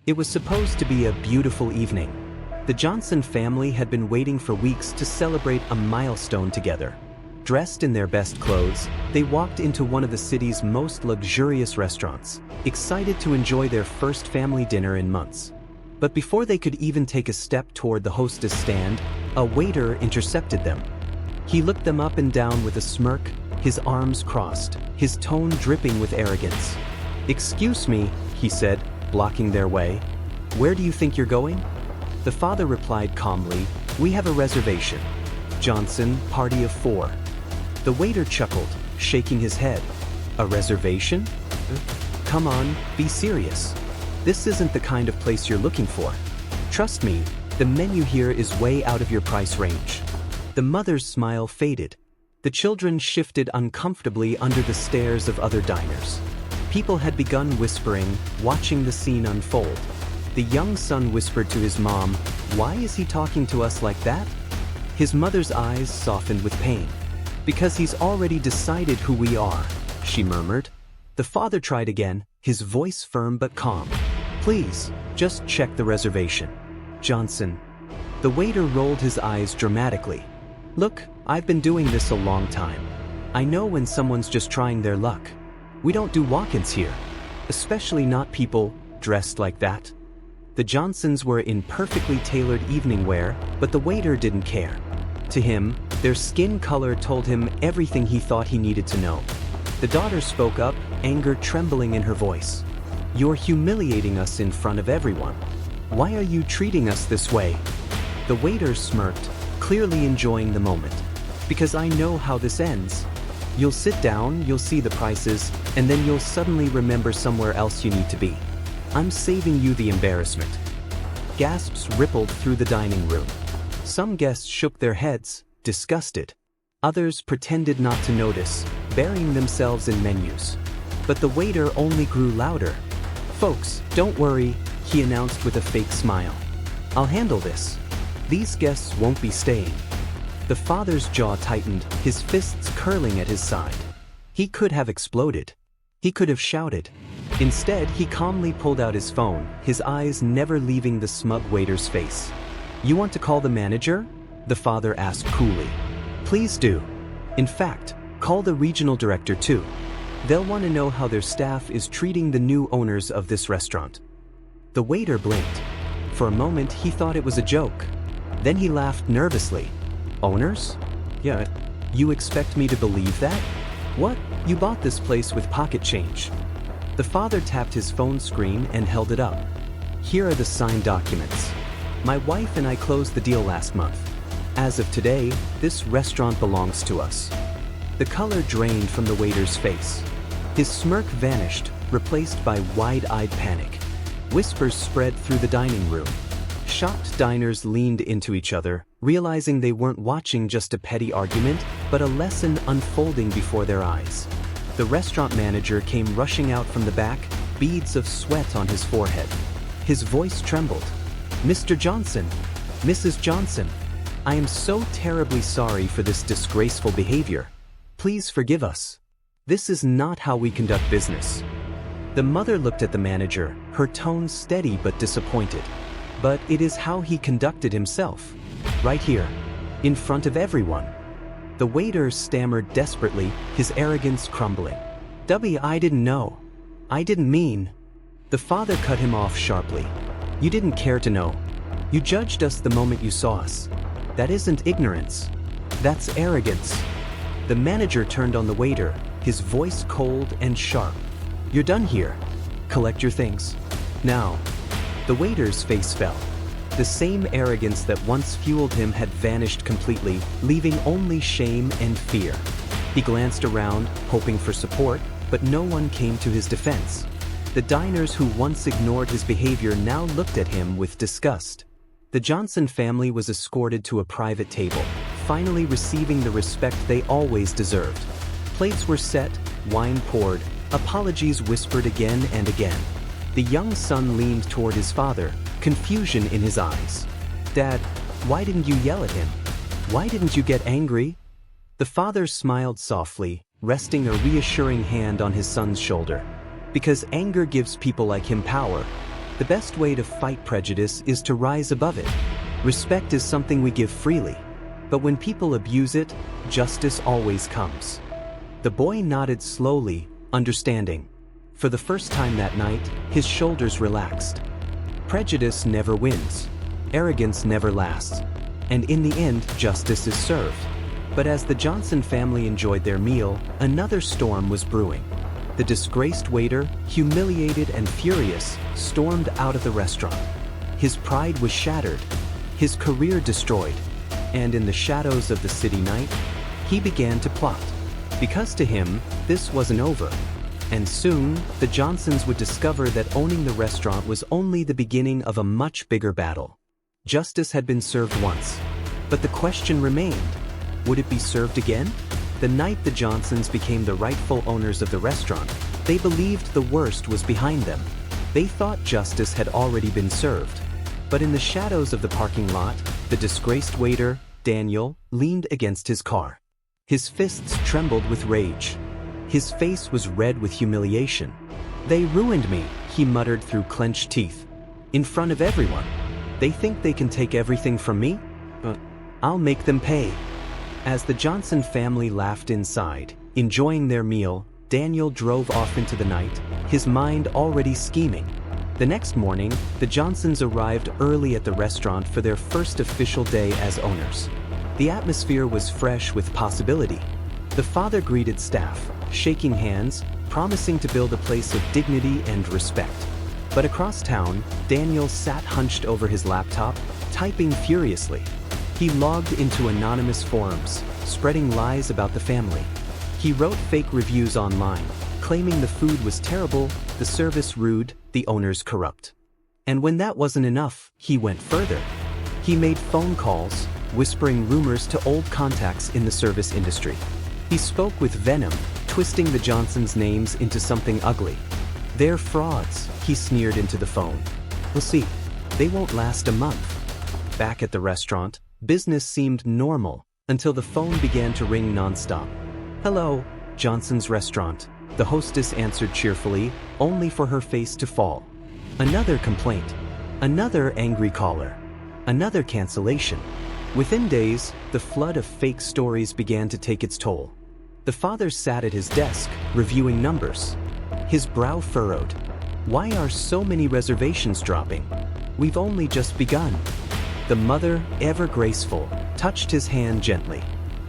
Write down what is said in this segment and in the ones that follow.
It was supposed to be a beautiful evening. The Johnson family had been waiting for weeks to celebrate a milestone together. Dressed in their best clothes, they walked into one of the city's most luxurious restaurants, excited to enjoy their first family dinner in months. But before they could even take a step toward the hostess stand, a waiter intercepted them. He looked them up and down with a smirk, his arms crossed, his tone dripping with arrogance. "Excuse me," he said, blocking their way. "Where do you think you're going?" The father replied calmly, "We have a reservation. Johnson, party of 4. The waiter chuckled, shaking his head. "A reservation? Come on, be serious. This isn't the kind of place you're looking for. Trust me, the menu here is way out of your price range." The mother's smile faded. The children shifted uncomfortably under the stares of other diners. People had begun whispering, watching the scene unfold. The young son whispered to his mom, "Why is he talking to us like that?" His mother's eyes softened with pain. "Because he's already decided who we are," she murmured. The father tried again, his voice firm but calm. "Please, just check the reservation. Johnson." The waiter rolled his eyes dramatically. "Look, I've been doing this a long time. I know when someone's just trying their luck. We don't do walk-ins here, especially not people dressed like that." The Johnsons were in perfectly tailored evening wear, but the waiter didn't care. To him, their skin color told him everything he thought he needed to know. The daughter spoke up, anger trembling in her voice. "You're humiliating us in front of everyone. Why are you treating us this way?" The waiter smirked, clearly enjoying the moment. "Because I know how this ends. You'll sit down, you'll see the prices, and then you'll suddenly remember somewhere else you need to be. I'm saving you the embarrassment." Gasps rippled through the dining room. Some guests shook their heads, disgusted. Others pretended not to notice, burying themselves in menus. But the waiter only grew louder. "Folks, don't worry," he announced with a fake smile. "I'll handle this. These guests won't be staying." The father's jaw tightened, his fists curling at his side. He could have exploded. He could have shouted. Instead, he calmly pulled out his phone, his eyes never leaving the smug waiter's face. "You want to call the manager?" the father asked coolly. "Please do. In fact, call the regional director too. They'll want to know how their staff is treating the new owners of this restaurant." The waiter blinked. For a moment, he thought it was a joke. Then he laughed nervously. "Owners? Yeah. You expect me to believe that? What? You bought this place with pocket change." The father tapped his phone screen and held it up. "Here are the signed documents. My wife and I closed the deal last month. As of today, this restaurant belongs to us." The color drained from the waiter's face. His smirk vanished, replaced by wide-eyed panic. Whispers spread through the dining room. Shocked diners leaned into each other, realizing they weren't watching just a petty argument, but a lesson unfolding before their eyes. The restaurant manager came rushing out from the back, beads of sweat on his forehead. His voice trembled. "Mr. Johnson, Mrs. Johnson, I am so terribly sorry for this disgraceful behavior. Please forgive us. This is not how we conduct business." The mother looked at the manager, her tone steady but disappointed. "But it is how he conducted himself. Right here. In front of everyone." The waiter stammered desperately, his arrogance crumbling. I didn't know. I didn't mean." The father cut him off sharply. "You didn't care to know. You judged us the moment you saw us. That isn't ignorance. That's arrogance." The manager turned on the waiter, his voice cold and sharp. "You're done here. Collect your things. Now." The waiter's face fell. The same arrogance that once fueled him had vanished completely, leaving only shame and fear. He glanced around, hoping for support, but no one came to his defense. The diners who once ignored his behavior now looked at him with disgust. The Johnson family was escorted to a private table, finally receiving the respect they always deserved. Plates were set, wine poured, apologies whispered again and again. The young son leaned toward his father, confusion in his eyes. "Dad, why didn't you yell at him? Why didn't you get angry?" The father smiled softly, resting a reassuring hand on his son's shoulder. "Because anger gives people like him power. The best way to fight prejudice is to rise above it. Respect is something we give freely, but when people abuse it, justice always comes. The boy nodded slowly, understanding. For the first time that night, his shoulders relaxed. Prejudice never wins. Arrogance never lasts. And in the end, justice is served. But as the Johnson family enjoyed their meal, another storm was brewing. The disgraced waiter, humiliated and furious, stormed out of the restaurant. His pride was shattered, his career destroyed, and in the shadows of the city night, he began to plot. Because to him, this wasn't over. And soon, the Johnsons would discover that owning the restaurant was only the beginning of a much bigger battle. Justice had been served once, but the question remained, would it be served again? The night the Johnsons became the rightful owners of the restaurant, they believed the worst was behind them. They thought justice had already been served. But in the shadows of the parking lot, the disgraced waiter, Daniel, leaned against his car. His fists trembled with rage. His face was red with humiliation. "They ruined me," he muttered through clenched teeth. "In front of everyone. They think they can take everything from me? But I'll make them pay." As the Johnson family laughed inside, enjoying their meal, Daniel drove off into the night, his mind already scheming. The next morning, the Johnsons arrived early at the restaurant for their first official day as owners. The atmosphere was fresh with possibility. The father greeted staff, shaking hands, promising to build a place of dignity and respect. But across town, Daniel sat hunched over his laptop, typing furiously. He logged into anonymous forums, spreading lies about the family. He wrote fake reviews online, claiming the food was terrible, the service rude, the owners corrupt. And when that wasn't enough, he went further. He made phone calls, whispering rumors to old contacts in the service industry. He spoke with venom, twisting the Johnsons' names into something ugly. "They're frauds," he sneered into the phone. "We'll see. They won't last a month." Back at the restaurant, business seemed normal until the phone began to ring nonstop. "Hello, Johnson's restaurant," the hostess answered cheerfully, only for her face to fall. Another complaint. Another angry caller. Another cancellation. Within days, the flood of fake stories began to take its toll. The father sat at his desk, reviewing numbers. His brow furrowed. "Why are so many reservations dropping? We've only just begun." The mother, ever graceful, touched his hand gently.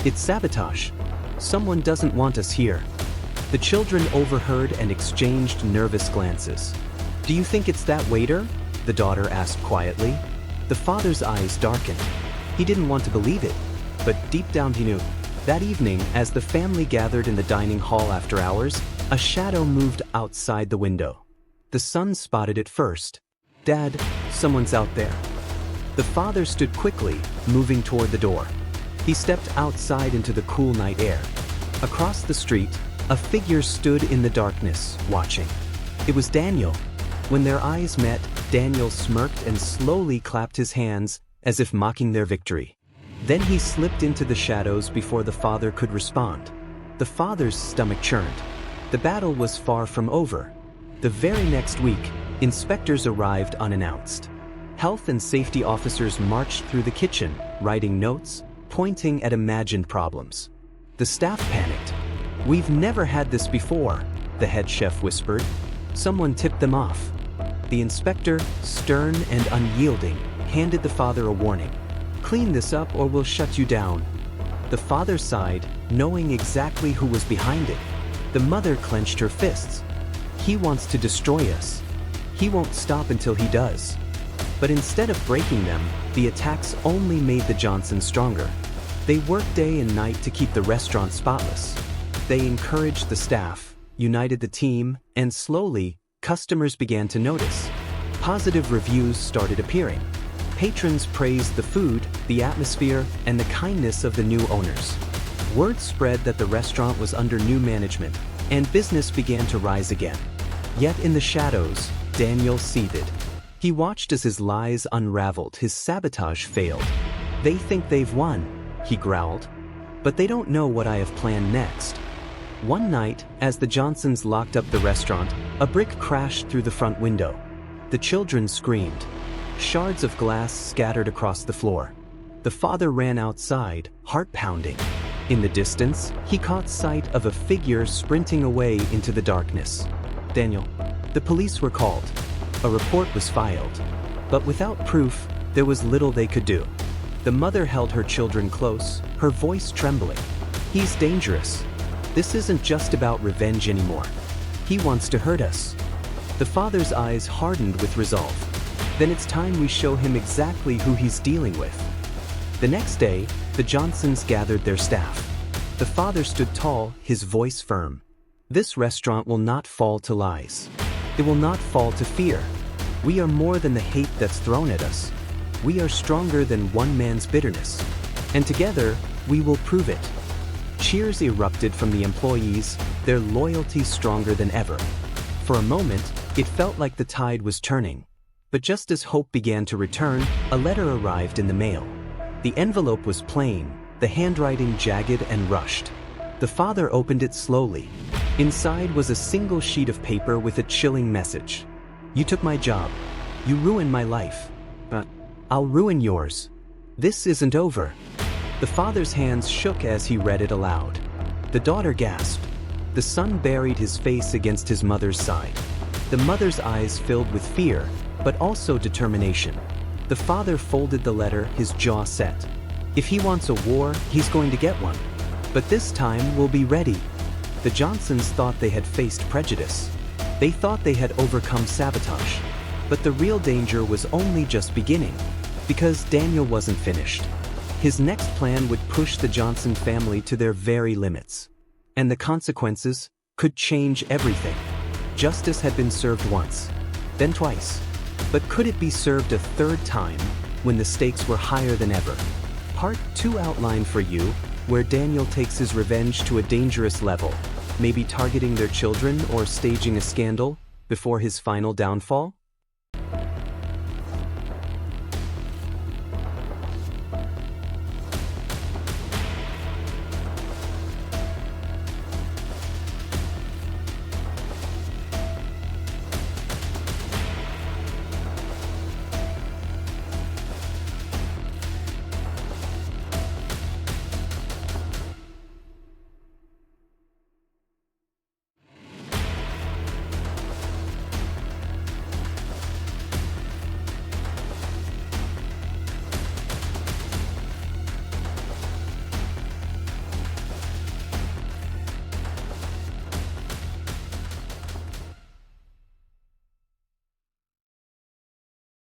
"It's sabotage. Someone doesn't want us here." The children overheard and exchanged nervous glances. "Do you think it's that waiter?" the daughter asked quietly. The father's eyes darkened. He didn't want to believe it, but deep down he knew. That evening, as the family gathered in the dining hall after hours, a shadow moved outside the window. The son spotted it first. "Dad, someone's out there." The father stood quickly, moving toward the door. He stepped outside into the cool night air. Across the street, a figure stood in the darkness, watching. It was Daniel. When their eyes met, Daniel smirked and slowly clapped his hands, as if mocking their victory. Then he slipped into the shadows before the father could respond. The father's stomach churned. The battle was far from over. The very next week, inspectors arrived unannounced. Health and safety officers marched through the kitchen, writing notes, pointing at imagined problems. The staff panicked. "We've never had this before," the head chef whispered. Someone tipped them off. The inspector, stern and unyielding, handed the father a warning. "Clean this up or we'll shut you down." The father sighed, knowing exactly who was behind it. The mother clenched her fists. "He wants to destroy us. He won't stop until he does." But instead of breaking them, the attacks only made the Johnsons stronger. They worked day and night to keep the restaurant spotless. They encouraged the staff, united the team, and slowly, customers began to notice. Positive reviews started appearing. Patrons praised the food, the atmosphere, and the kindness of the new owners. Word spread that the restaurant was under new management, and business began to rise again. Yet in the shadows, Daniel seethed. He watched as his lies unraveled, his sabotage failed. "They think they've won," he growled. "But they don't know what I have planned next." One night, as the Johnsons locked up the restaurant, a brick crashed through the front window. The children screamed. Shards of glass scattered across the floor. The father ran outside, heart pounding. In the distance, he caught sight of a figure sprinting away into the darkness. Daniel. The police were called. A report was filed. But without proof, there was little they could do. The mother held her children close, her voice trembling. He's dangerous. This isn't just about revenge anymore. He wants to hurt us. The father's eyes hardened with resolve. Then it's time we show him exactly who he's dealing with. The next day, the Johnsons gathered their staff. The father stood tall, his voice firm. This restaurant will not fall to lies. It will not fall to fear. We are more than the hate that's thrown at us. We are stronger than one man's bitterness. And together, we will prove it. Cheers erupted from the employees, their loyalty stronger than ever. For a moment, it felt like the tide was turning. But just as hope began to return, a letter arrived in the mail. The envelope was plain, the handwriting jagged and rushed. The father opened it slowly. Inside was a single sheet of paper with a chilling message. You took my job. You ruined my life. But I'll ruin yours. This isn't over. The father's hands shook as he read it aloud. The daughter gasped. The son buried his face against his mother's side. The mother's eyes filled with fear, but also determination. The father folded the letter, his jaw set. If he wants a war, he's going to get one. But this time we'll be ready. The Johnsons thought they had faced prejudice. They thought they had overcome sabotage. But the real danger was only just beginning, because Daniel wasn't finished. His next plan would push the Johnson family to their very limits. And the consequences could change everything. Justice had been served once, then twice. But could it be served a third time, when the stakes were higher than ever? Part 2 outlined for you, where Daniel takes his revenge to a dangerous level, maybe targeting their children or staging a scandal before his final downfall?